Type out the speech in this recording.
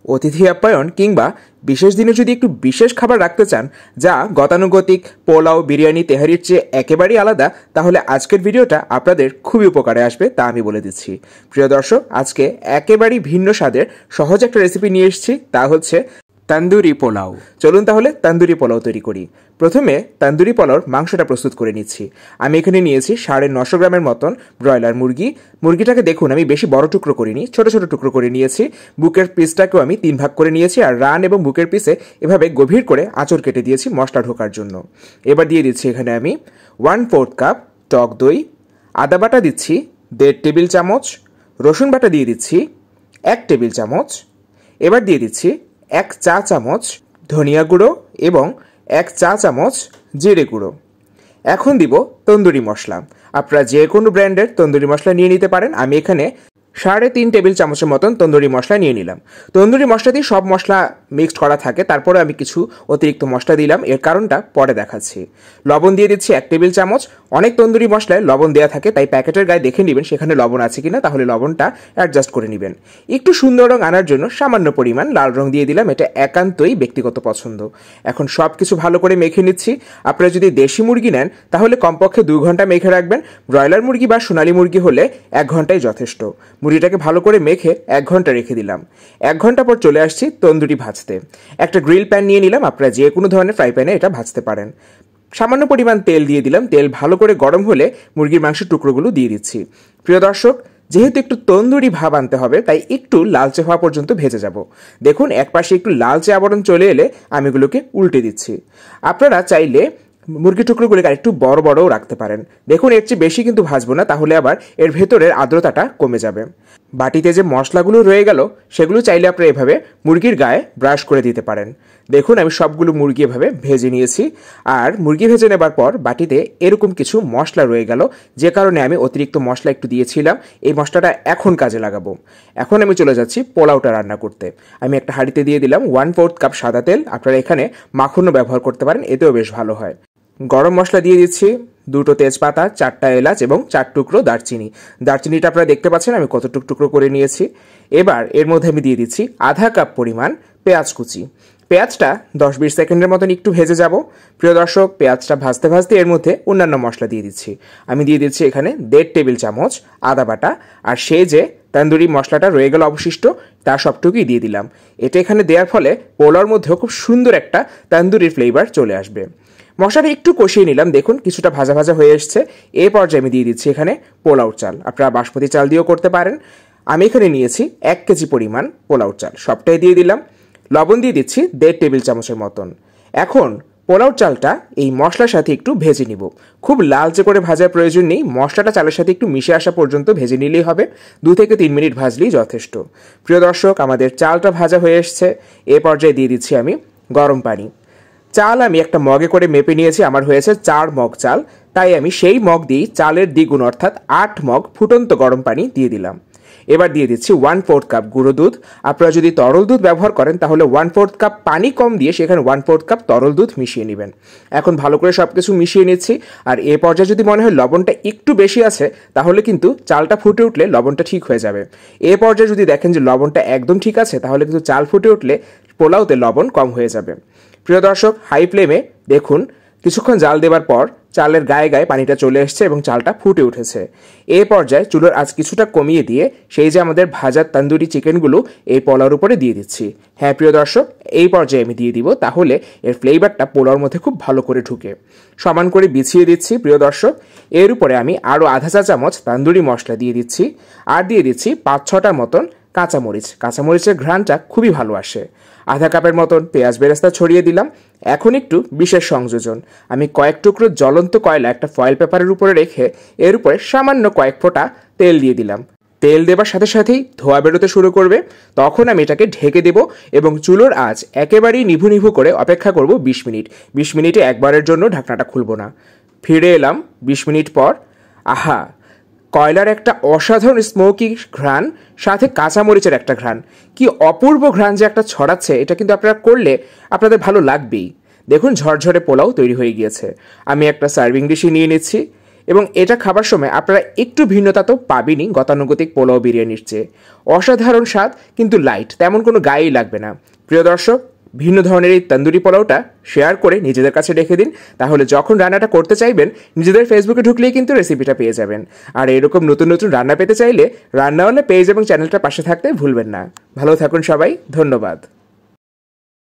অতিথি আপ্যায়ন কিংবা বিশেষ দিনে যদি একটু বিশেষ খাবার রাখতে চান যা গতানুগতিক পোলাও বিরিয়ানি তেহারির চেয়ে একেবারেই আলাদা, তাহলে আজকের ভিডিওটা আপনাদের খুবই উপকারে আসবে, তা আমি বলে দিচ্ছি। প্রিয় দর্শক, আজকে একেবারেই ভিন্ন স্বাদের সহজ একটা রেসিপি নিয়ে এসেছি, তা হচ্ছে তন্দুরি পোলাও। চলুন তাহলে তন্দুরি পোলাও তৈরি করি। প্রথমে তন্দুরি পোলাওর মাংসটা প্রস্তুত করে নিচ্ছি। আমি এখানে নিয়েছি 950 গ্রামের মতন ব্রয়লার মুরগি। মুরগিটাকে দেখুন আমি বেশি বড় টুকরো করিনি, ছোট ছোট টুকরো করে নিয়েছি। বুকের পিসটাকেও আমি 3 ভাগ করে নিয়েছি, আর রান এবং বুকের পিসে এভাবে গভীর করে আঁচড় কেটে দিয়েছি মশলা ঢোকার জন্য। এবার দিয়ে দিচ্ছি এখানে আমি 1/4 কাপ টক দই, আদা বাটা দিচ্ছি 1.5 টেবিল চামচ, রসুন বাটা দিয়ে দিচ্ছি 1 টেবিল চামচ। এবার দিয়ে দিচ্ছি 1 চা চামচ ধনিয়া গুঁড়ো এবং 1 চা চামচ জিরে গুঁড়ো। এখন দিব তন্দুরি মশলা। আপনারা যে কোনো ব্র্যান্ডের তন্দুরি মশলা নিয়ে নিতে পারেন। আমি এখানে 3.5 টেবিল চামচের মতন তন্দুরি মশলা নিয়ে নিলাম। তন্দুরি মশলা দিয়ে সব মশলা মিক্সড করা থাকে, তারপরে আমি কিছু অতিরিক্ত মশলা দিলাম, এর কারণটা পরে দেখাচ্ছি। লবণ দিয়ে দিচ্ছি 1 টেবিল চামচ। অনেক তন্দুরি মশলায় লবণ দেওয়া থাকে, তাই প্যাকেটের গায়ে দেখে নেবেন সেখানে লবণ আছে কিনা, তাহলে লবণটা অ্যাডজাস্ট করে নেবেন। একটু সুন্দর রং আনার জন্য সামান্য পরিমাণ লাল রং দিয়ে দিলাম, এটা একান্তই ব্যক্তিগত পছন্দ। এখন সব কিছু ভালো করে মেখে নিচ্ছি। আপনারা যদি দেশি মুরগি নেন তাহলে কমপক্ষে 2 ঘন্টা মেখে রাখবেন। ব্রয়লার মুরগি বা সোনালী মুরগি হলে 1 ঘন্টাই যথেষ্ট। মুরগিটাকে ভালো করে মেখে 1 ঘন্টা রেখে দিলাম। 1 ঘন্টা পর চলে আসছি তন্দুরি ভাজতে। একটা গ্রিল প্যান নিয়ে নিলাম, আপনারা যে কোনো ধরনের ফ্রাই প্যানে এটা ভাজতে পারেন। সামান্য পরিমাণ তেল দিয়ে দিলাম। তেল ভালো করে গরম হলে মুরগির মাংসের টুকরোগুলো দিয়ে দিচ্ছি। প্রিয় দর্শক, যেহেতু একটু তন্দুরি ভাব আনতে হবে তাই একটু লালচে হওয়া পর্যন্ত ভেজে যাব। দেখুন এক পাশে একটু লালচে আবরণ চলে এলে আমি এগুলোকে উল্টে দিচ্ছি। আপনারা চাইলে মুরগির টুকরোগুলোকে আরেকটু বড় বড়ও রাখতে পারেন। দেখুন এর চেয়ে বেশি কিন্তু ভাজবো না, তাহলে আবার এর ভেতরের আর্দ্রতাটা কমে যাবে। বাটিতে যে মশলাগুলো রয়ে গেল সেগুলো চাইলে আপনারা এভাবে মুরগির গায়ে ব্রাশ করে দিতে পারেন। দেখুন আমি সবগুলো মুরগি এভাবে ভেজে নিয়েছি। আর মুরগি ভেজে নেবার পর বাটিতে এরকম কিছু মশলা রয়ে গেল, যে কারণে আমি অতিরিক্ত মশলা একটু দিয়েছিলাম। এই মশলাটা এখন কাজে লাগাবো। এখন আমি চলে যাচ্ছি পোলাওটা রান্না করতে। আমি একটা হাঁড়িতে দিয়ে দিলাম 1/4 কাপ সাদা তেল। আপনারা এখানে মাখনও ব্যবহার করতে পারেন, এতেও বেশ ভালো হয়। গরম মশলা দিয়ে দিচ্ছি 2টো তেজপাতা, 4টা এলাচ এবং 4 টুকরো দারচিনি। দারচিনিটা আপনারা দেখতে পাচ্ছেন আমি কত টুকরো করে নিয়েছি। এবার এর মধ্যে আমি দিয়ে দিচ্ছি আধা কাপ পরিমাণ পেঁয়াজ কুচি। পেঁয়াজটা 10-20 সেকেন্ডের মতন একটু ভেজে যাব। প্রিয় দর্শক, পেঁয়াজটা ভাজতে ভাজতে এর মধ্যে অন্যান্য মশলা দিয়ে দিচ্ছি। আমি দিয়ে দিচ্ছি এখানে 1.5 টেবিল চামচ আদা বাটা, আর সেই যে তন্দুরি মশলাটা রয়ে গেল অবশিষ্ট তার সবটুকুই দিয়ে দিলাম। এটা এখানে দেওয়ার ফলে পোলাওর মধ্যেও খুব সুন্দর একটা তন্দুরির ফ্লেভার চলে আসবে। মশলাটা একটু কষিয়ে নিলাম, দেখুন কিছুটা ভাজা ভাজা হয়ে এসছে। এই পর্যায়ে আমি দিয়ে দিচ্ছি এখানে পোলাওর চাল। আপনারা বাসমতি চাল দিয়েও করতে পারেন। আমি এখানে নিয়েছি 1 কেজি পরিমাণ পোলাওর চাল, সবটাই দিয়ে দিলাম। লবণ দিয়ে দিচ্ছি 1.5 টেবিল চামচের মতন। এখন পোলাওর চালটা এই মশলার সাথে একটু ভেজে নিব। খুব লালচে করে ভাজার প্রয়োজন নেই, মশলাটা চালের সাথে একটু মিশে আসা পর্যন্ত ভেজে নিলেই হবে। 2 থেকে 3 মিনিট ভাজলেই যথেষ্ট। প্রিয় দর্শক, আমাদের চালটা ভাজা হয়ে এসছে। এ পর্যায়ে দিয়ে দিচ্ছি আমি গরম পানি। চাল আমি একটা মগে করে মেপে নিয়েছি, আমার হয়েছে 4 মগ চাল, তাই আমি সেই মগ দিয়েই চালের দ্বিগুণ অর্থাৎ 8 মগ ফুটন্ত গরম পানি দিয়ে দিলাম। এবার দিয়ে দিচ্ছি 1/4 কাপ গুঁড়ো দুধ। আপনারা যদি তরল দুধ ব্যবহার করেন তাহলে 1/4 কাপ পানি কম দিয়ে সেখানে 1/4 কাপ তরল দুধ মিশিয়ে নেবেন। এখন ভালো করে সব কিছু মিশিয়ে নিচ্ছি। আর এ পর্যায়ে যদি মনে হয় লবণটা একটু বেশি আছে তাহলে কিন্তু চালটা ফুটে উঠলে লবণটা ঠিক হয়ে যাবে। এ পর্যায়ে যদি দেখেন যে লবণটা একদম ঠিক আছে তাহলে কিন্তু চাল ফুটে উঠলে পোলাওতে লবণ কম হয়ে যাবে। প্রিয় দর্শক, হাই ফ্লেমে দেখুন কিছুক্ষণ জাল দেওয়ার পর চালের গায়ে গায়ে পানিটা চলে এসছে এবং চালটা ফুটে উঠেছে। এই পর্যায়ে চুলোর আঁচ কিছুটা কমিয়ে দিয়ে সেই যে আমাদের ভাজা তন্দুরি চিকেনগুলো এই পোলাওর উপরে দিয়ে দিচ্ছি। হ্যাঁ প্রিয় দর্শক, এই পর্যায়ে আমি দিয়ে দিব, তাহলে এর ফ্লেভারটা পোলাওর মধ্যে খুব ভালো করে ঢুকে। সমান করে বিছিয়ে দিচ্ছি। প্রিয় দর্শক, এর উপরে আমি আরও আধা চা চামচ তন্দুরি মশলা দিয়ে দিচ্ছি, আর দিয়ে দিচ্ছি 5-6টার মতন কাঁচামরিচ। কাঁচামরিচের ঘ্রাণটা খুবই ভালো আসে। আধা কাপের মতন পেঁয়াজ বেরেস্তা ছড়িয়ে দিলাম। এখন একটু বিশেষ সংযোজন, আমি কয়েক টুকরো জ্বলন্ত কয়লা একটা ফয়েল পেপারের উপরে রেখে এর উপরে সামান্য কয়েক ফোঁটা তেল দিয়ে দিলাম। তেল দেবার সাথে সাথেই ধোঁয়া বেরোতে শুরু করবে, তখন আমি এটাকে ঢেকে দেব এবং চুলোর আঁচ একেবারেই নিভু নিভু করে অপেক্ষা করব 20 মিনিট। 20 মিনিটে একবারের জন্য ঢাকনাটা খুলব না। ফিরে এলাম 20 মিনিট পর। আহা, কয়লার একটা অসাধারণ স্মোকি ঘ্রাণ, সাথে কাঁচামরিচের একটা ঘ্রাণ, কি অপূর্ব ঘ্রাণ যে একটা ছড়াচ্ছে। এটা কিন্তু আপনারা করলে আপনাদের ভালো লাগবেই। দেখুন ঝরঝরে পোলাও তৈরি হয়ে গিয়েছে। আমি একটা সার্ভিং ডিশে নিয়ে নিচ্ছি। এবং এটা খাবার সময় আপনারা একটু ভিন্নতা তো পাবেনই গতানুগতিক পোলাও বিরিয়ানির চেয়ে। অসাধারণ স্বাদ, কিন্তু লাইট, তেমন কোনো গায়েই লাগবে না। প্রিয় দর্শক, ভিন্ন ধরনের এই তন্দুরি পোলাওটা শেয়ার করে নিজেদের কাছে রেখে দিন, তাহলে যখন রান্নাটা করতে চাইবেন নিজেদের ফেসবুকে ঢুকলেই কিন্তু রেসিপিটা পেয়ে যাবেন। আর এরকম নতুন নতুন রান্না পেতে চাইলে রান্নাওয়ালা পেজ এবং চ্যানেলটার পাশে থাকতে ভুলবেন না। ভালো থাকুন সবাই, ধন্যবাদ।